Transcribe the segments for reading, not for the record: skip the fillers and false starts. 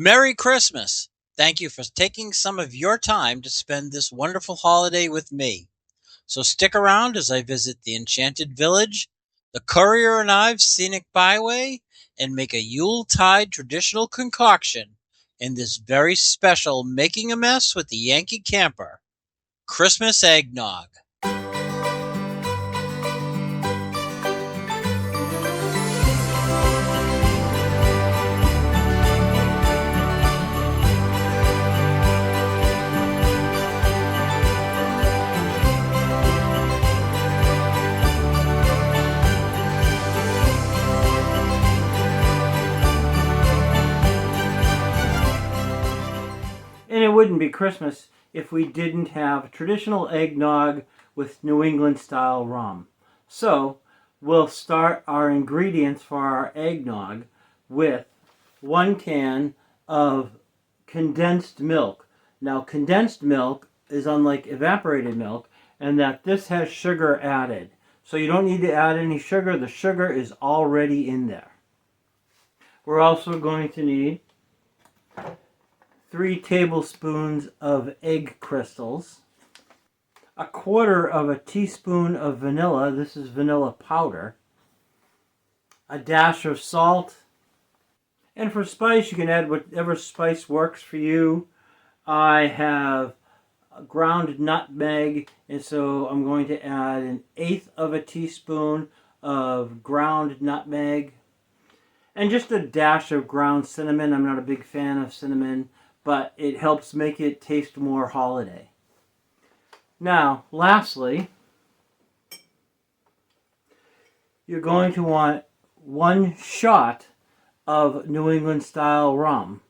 Merry Christmas! Thank you for taking some of your time to spend this wonderful holiday with me. So stick around as I visit the Enchanted Village, the Currier and Ives Scenic Byway, and make a Yuletide traditional concoction in this very special Making a Mess with the Yankee Camper, Christmas Eggnog. And it wouldn't be Christmas if we didn't have traditional eggnog with New England style rum. So we'll start our ingredients for our eggnog with 1 can of condensed milk. Now, condensed milk is unlike evaporated milk in that this has sugar added. So you don't need to add any sugar. The sugar is already in there. We're also going to need 3 tablespoons of egg crystals, 1/4 teaspoon of vanilla, this is vanilla powder, a dash of salt, and for spice you can add whatever spice works for you. I have ground nutmeg, and so I'm going to add 1/8 teaspoon of ground nutmeg, and just a dash of ground cinnamon. I'm not a big fan of cinnamon, but it helps make it taste more holiday. Now, lastly, you're going to want 1 shot of New England style rum.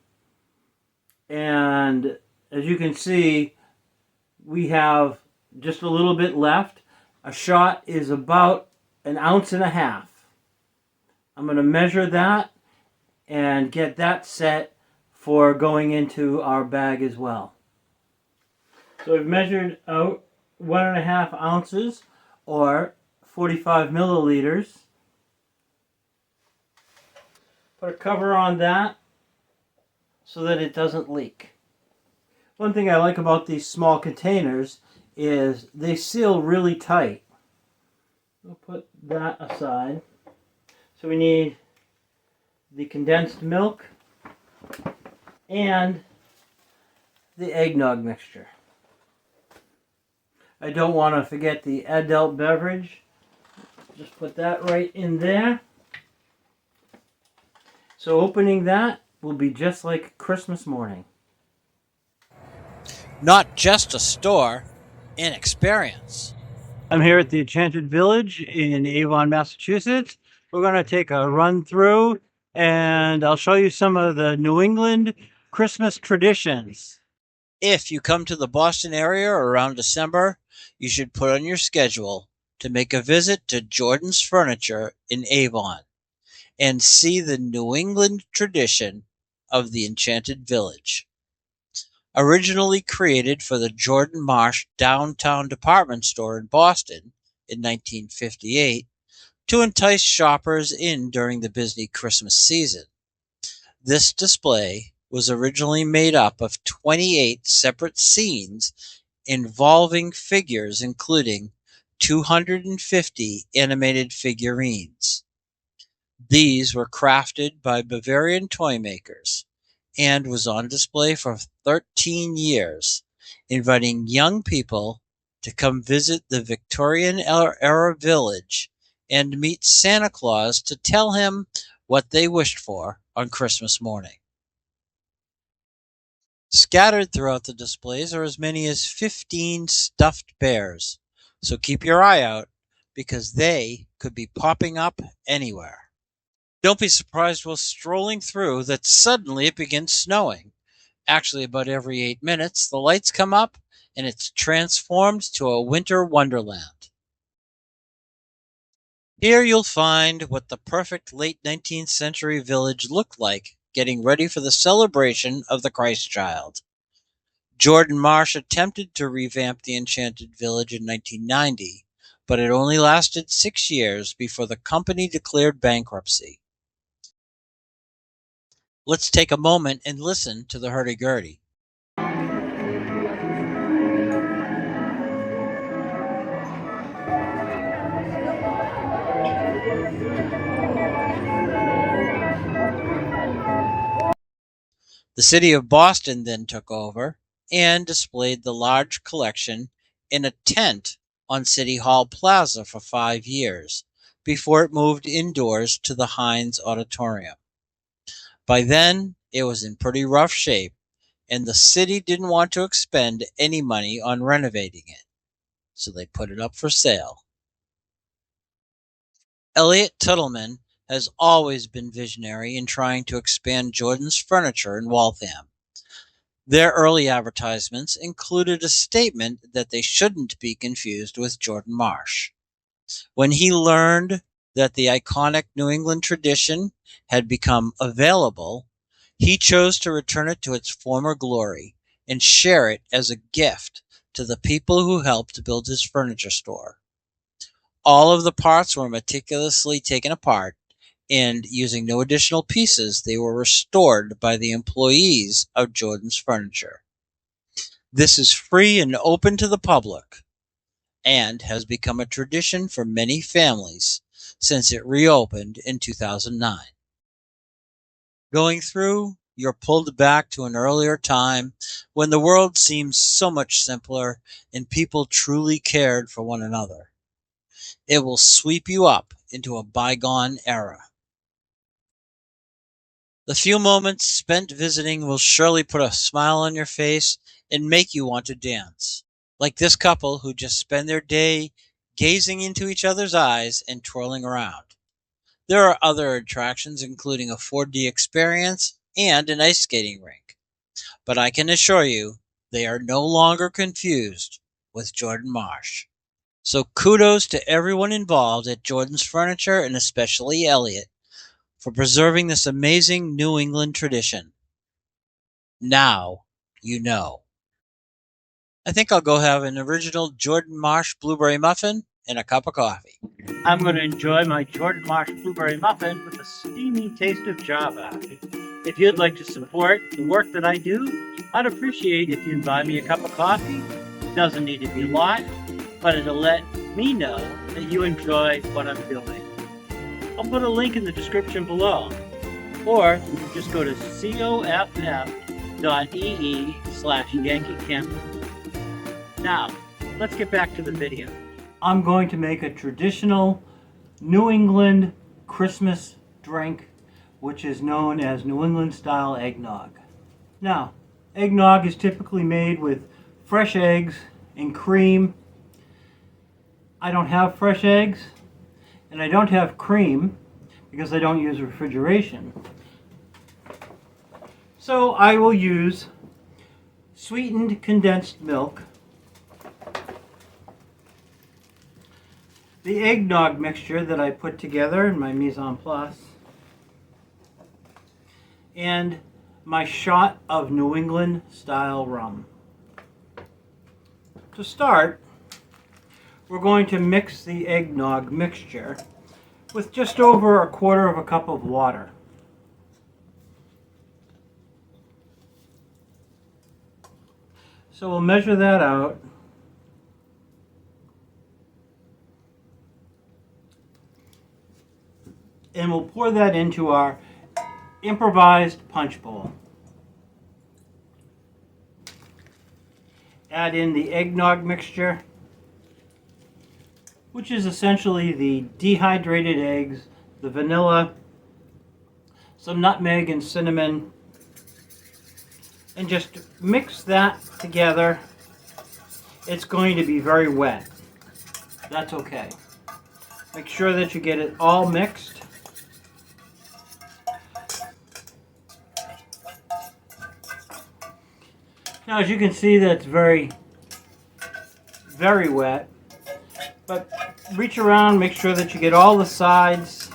And as you can see, we have just a little bit left. A shot is about 1.5 ounces. I'm going to measure that and get that set for going into our bag as well. So I've measured out 1.5 ounces or 45 milliliters. Put a cover on that so that it doesn't leak. One thing I like about these small containers is they seal really tight. We'll put that aside. So we need the condensed milk and the eggnog mixture. I don't want to forget the adult beverage. Just put that right in there. So opening that will be just like Christmas morning. Not just a store, an experience. I'm here at the Enchanted Village in Avon, Massachusetts. We're going to take a run through and I'll show you some of the New England Christmas traditions. If you come to the Boston area around December, you should put on your schedule to make a visit to Jordan's Furniture in Avon and see the New England tradition of the Enchanted Village. Originally created for the Jordan Marsh downtown department store in Boston in 1958 to entice shoppers in during the busy Christmas season, this display was originally made up of 28 separate scenes involving figures including 250 animated figurines. These were crafted by Bavarian toy makers and was on display for 13 years, inviting young people to come visit the Victorian era village and meet Santa Claus to tell him what they wished for on Christmas morning. Scattered throughout the displays are as many as 15 stuffed bears, so keep your eye out because they could be popping up anywhere. Don't be surprised while strolling through that suddenly it begins snowing. Actually, about every 8 minutes, the lights come up and it's transformed to a winter wonderland. Here you'll find what the perfect late 19th century village looked like getting ready for the celebration of the Christ child. Jordan Marsh attempted to revamp the Enchanted Village in 1990, but it only lasted 6 years before the company declared bankruptcy. Let's take a moment and listen to the hurdy-gurdy. The city of Boston then took over and displayed the large collection in a tent on City Hall Plaza for 5 years before it moved indoors to the Heinz Auditorium. By then, it was in pretty rough shape, and the city didn't want to expend any money on renovating it, so they put it up for sale. Elliot Tuttleman has always been visionary in trying to expand Jordan's Furniture in Waltham. Their early advertisements included a statement that they shouldn't be confused with Jordan Marsh. When he learned that the iconic New England tradition had become available, he chose to return it to its former glory and share it as a gift to the people who helped build his furniture store. All of the parts were meticulously taken apart, and using no additional pieces, they were restored by the employees of Jordan's Furniture. This is free and open to the public, and has become a tradition for many families since it reopened in 2009. Going through, you're pulled back to an earlier time when the world seemed so much simpler and people truly cared for one another. It will sweep you up into a bygone era. The few moments spent visiting will surely put a smile on your face and make you want to dance, like this couple who just spend their day gazing into each other's eyes and twirling around. There are other attractions, including a 4D experience and an ice skating rink, but I can assure you they are no longer confused with Jordan Marsh. So kudos to everyone involved at Jordan's Furniture and especially Elliot for preserving this amazing New England tradition. Now you know. I think I'll go have an original Jordan Marsh blueberry muffin and a cup of coffee. I'm going to enjoy my Jordan Marsh blueberry muffin with a steamy taste of Java. If you'd like to support the work that I do, I'd appreciate if you'd buy me a cup of coffee. It doesn't need to be a lot, but it'll let me know that you enjoy what I'm doing. I'll put a link in the description below, or you can just go to coff.ee/Yankee Camper. Now, let's get back to the video. I'm going to make a traditional New England Christmas drink, which is known as New England style eggnog. Now, eggnog is typically made with fresh eggs and cream. I don't have fresh eggs, and I don't have cream because I don't use refrigeration. So I will use sweetened condensed milk, the eggnog mixture that I put together in my Mise en place, and my shot of New England style rum. To start, we're going to mix the eggnog mixture with just over a quarter of a cup of water. So we'll measure that out. And we'll pour that into our improvised punch bowl. Add in the eggnog mixture, which is essentially the dehydrated eggs, the vanilla, some nutmeg and cinnamon, and just mix that together. It's going to be very wet. That's okay. Make sure that you get it all mixed. Now, as you can see, that's very, very wet. But reach around, make sure that you get all the sides.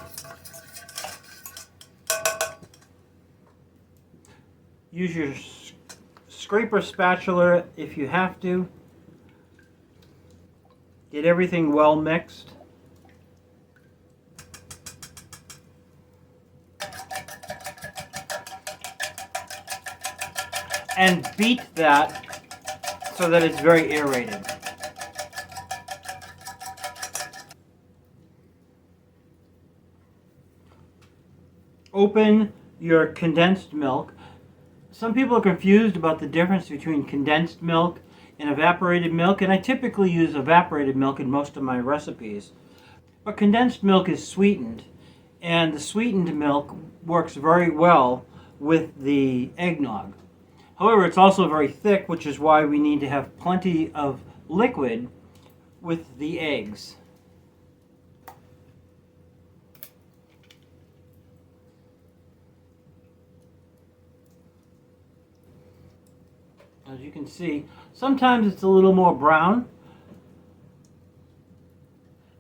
Use your scraper spatula if you have to. Get everything well mixed. and beat that so that it's very aerated. Open your condensed milk. Some people are confused about the difference between condensed milk and evaporated milk, and I typically use evaporated milk in most of my recipes. But condensed milk is sweetened, and the sweetened milk works very well with the eggnog. However, it's also very thick, which is why we need to have plenty of liquid with the eggs. As you can see, sometimes it's a little more brown,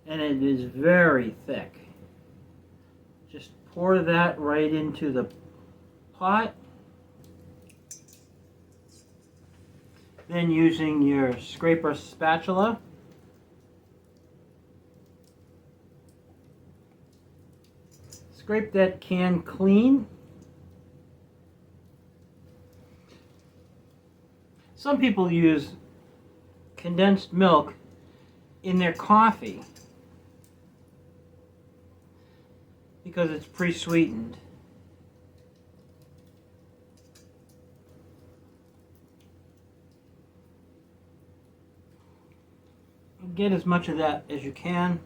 and it is very thick. Just pour that right into the pot. Then using your scraper spatula, scrape that can clean. Some people use condensed milk in their coffee because it's pre-sweetened. Get as much of that as you can.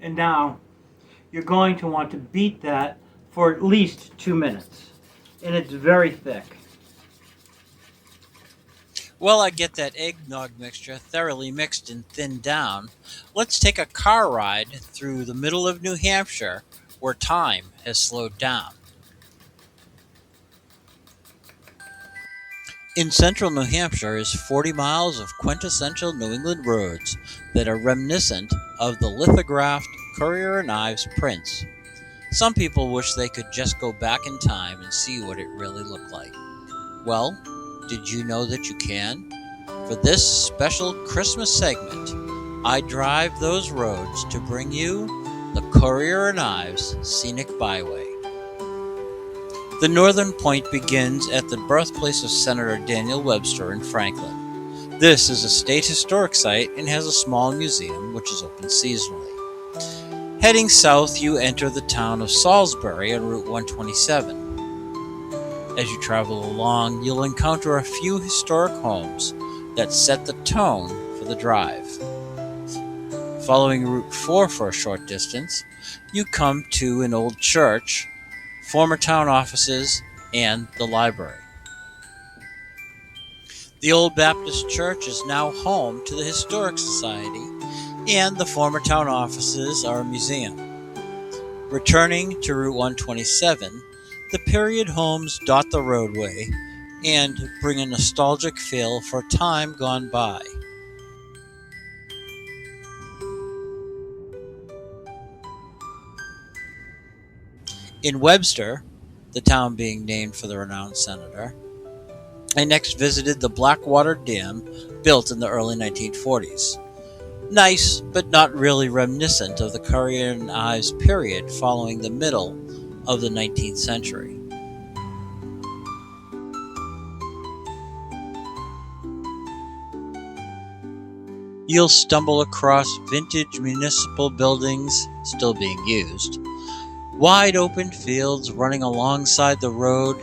And now you're going to want to beat that for at least 2 minutes. And it's very thick. While I get that eggnog mixture thoroughly mixed and thinned down, let's take a car ride through the middle of New Hampshire where time has slowed down. In central New Hampshire is 40 miles of quintessential New England roads that are reminiscent of the lithographed Currier and Ives prints. Some people wish they could just go back in time and see what it really looked like. Well, did you know that you can? For this special Christmas segment, I drive those roads to bring you the Currier and Ives Scenic Byway. The northern point begins at the birthplace of Senator Daniel Webster in Franklin. This is a state historic site and has a small museum which is open seasonally. Heading south, you enter the town of Salisbury on Route 127. As you travel along, you'll encounter a few historic homes that set the tone for the drive. Following Route 4 for a short distance, you come to an old church, former town offices, and the library. The Old Baptist Church is now home to the Historic Society, and the former town offices are a museum. Returning to Route 127, the period homes dot the roadway and bring a nostalgic feel for time gone by. In Webster, the town being named for the renowned senator, I next visited the Blackwater Dam, built in the early 1940s. Nice, but not really reminiscent of the Currier and Ives period following the middle of the 19th century. You'll stumble across vintage municipal buildings still being used, wide open fields running alongside the road,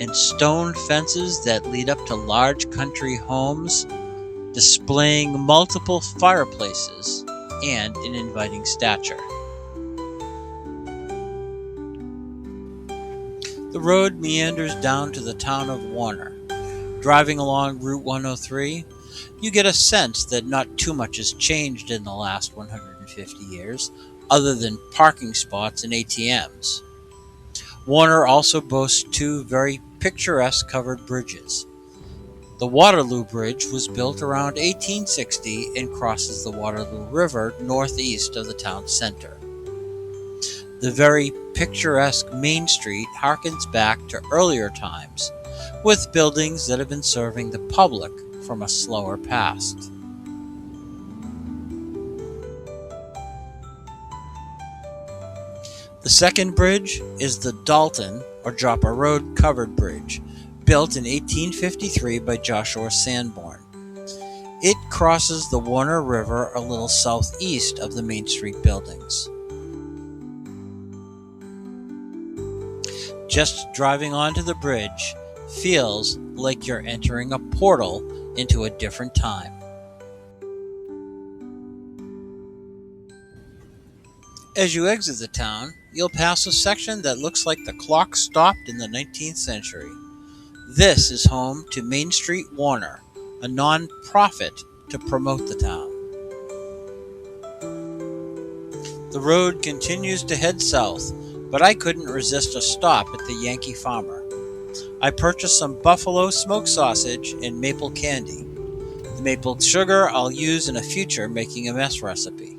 and stone fences that lead up to large country homes, displaying multiple fireplaces and an inviting stature. The road meanders down to the town of Warner. Driving along Route 103, you get a sense that not too much has changed in the last 150 years, other than parking spots and ATMs. Warner also boasts two very picturesque covered bridges. The Waterloo Bridge was built around 1860 and crosses the Waterloo River northeast of the town center. The very picturesque Main Street harkens back to earlier times, with buildings that have been serving the public from a slower past. The second bridge is the Dalton or Joppa Road Covered Bridge, built in 1853 by Joshua Sanborn. It crosses the Warner River a little southeast of the Main Street buildings. Just driving onto the bridge feels like you're entering a portal into a different time. As you exit the town, you'll pass a section that looks like the clock stopped in the 19th century. This is home to Main Street Warner, a non-profit to promote the town. The road continues to head south, but I couldn't resist a stop at the Yankee Farmer. I purchased some buffalo smoked sausage and maple candy. The maple sugar I'll use in a future making a mess recipe.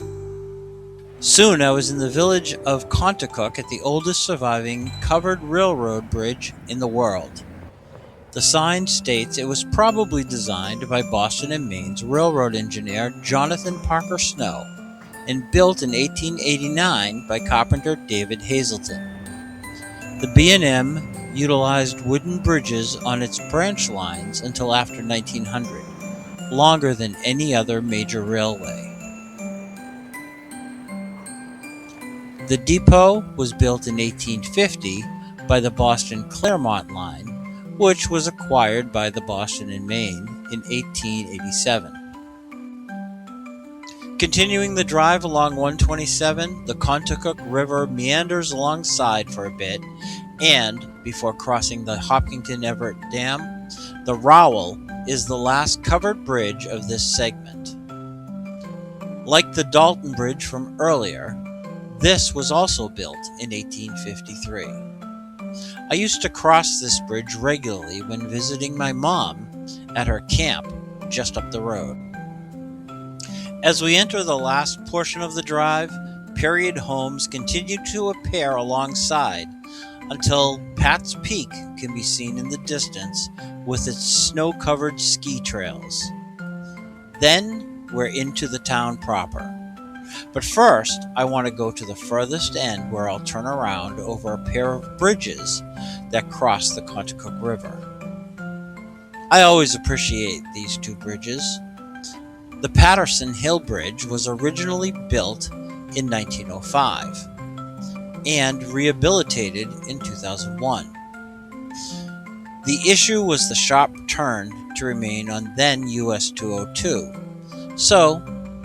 Soon I was in the village of Concoction at the oldest surviving covered railroad bridge in the world. The sign states it was probably designed by Boston and Maine's railroad engineer Jonathan Parker Snow and built in 1889 by carpenter David Hazelton. The B&M utilized wooden bridges on its branch lines until after 1900, longer than any other major railway. The depot was built in 1850 by the Boston Claremont Line, which was acquired by the Boston and Maine in 1887. Continuing the drive along 127, the Concoction River meanders alongside for a bit, and before crossing the Hopkinton Everett Dam, the Rowell is the last covered bridge of this segment. Like the Dalton Bridge from earlier, this was also built in 1853. I used to cross this bridge regularly when visiting my mom at her camp just up the road. As we enter the last portion of the drive, period homes continue to appear alongside until Pat's Peak can be seen in the distance with its snow-covered ski trails. Then we're into the town proper. But first, I want to go to the furthest end where I'll turn around over a pair of bridges that cross the Concoction River. I always appreciate these two bridges. The Patterson Hill Bridge was originally built in 1905 and rehabilitated in 2001. The issue was the sharp turn to remain on then US 202, so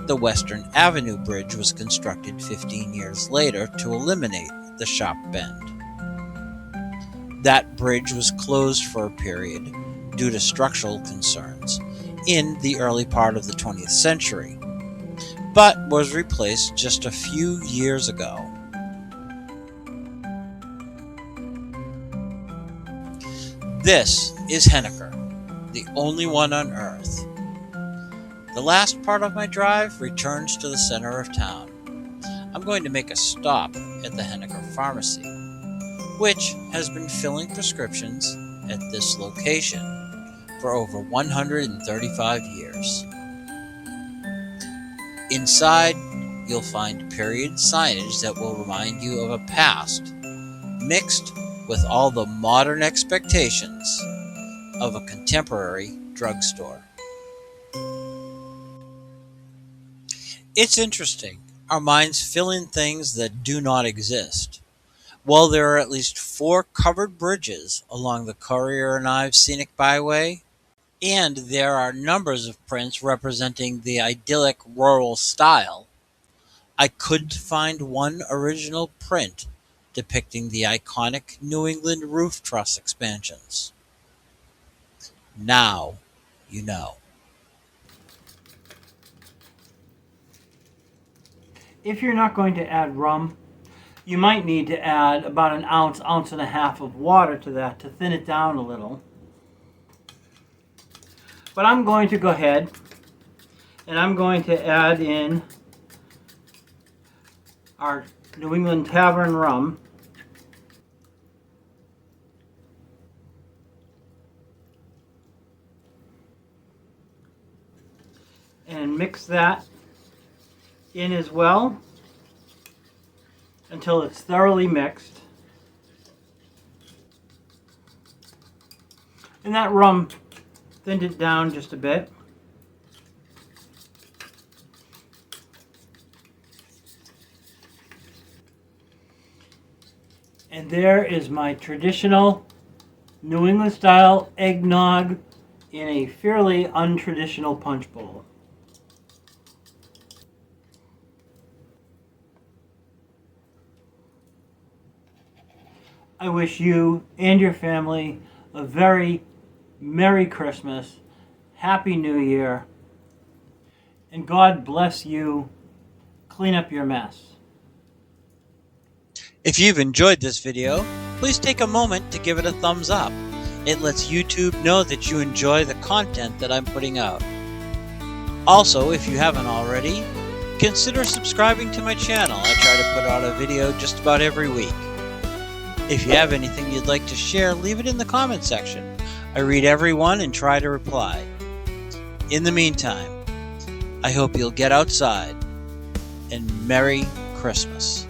the Western Avenue Bridge was constructed 15 years later to eliminate the sharp bend. That bridge was closed for a period due to structural concerns in the early part of the 20th century, but was replaced just a few years ago. This is Henniker, the only one on Earth. The last part of my drive returns to the center of town. I'm going to make a stop at the Henniker Pharmacy, which has been filling prescriptions at this location for over 135 years. Inside, you'll find period signage that will remind you of a past, mixed with all the modern expectations of a contemporary drugstore. It's interesting. Our minds fill in things that do not exist. Well, there are at least 4 covered bridges along the Currier and Ives Scenic Byway, and there are numbers of prints representing the idyllic rural style. I couldn't find one original print depicting the iconic New England roof truss expansions. Now you know. If you're not going to add rum, you might need to add about an ounce, ounce and a half of water to that to thin it down a little. But I'm going to go ahead and I'm going to add in our New England Tavern rum. And mix that in as well. until it's thoroughly mixed. And that rum thinned it down just a bit. And there is my traditional New England style eggnog in a fairly untraditional punch bowl. I wish you and your family a very Merry Christmas, Happy New Year, and God bless you. Clean up your mess. If you've enjoyed this video, please take a moment to give it a thumbs up. It lets YouTube know that you enjoy the content that I'm putting out. Also, if you haven't already, consider subscribing to my channel. I try to put out a video just about every week. If you have anything you'd like to share, leave it in the comment section. I read every one and try to reply. In the meantime, I hope you'll get outside, and Merry Christmas.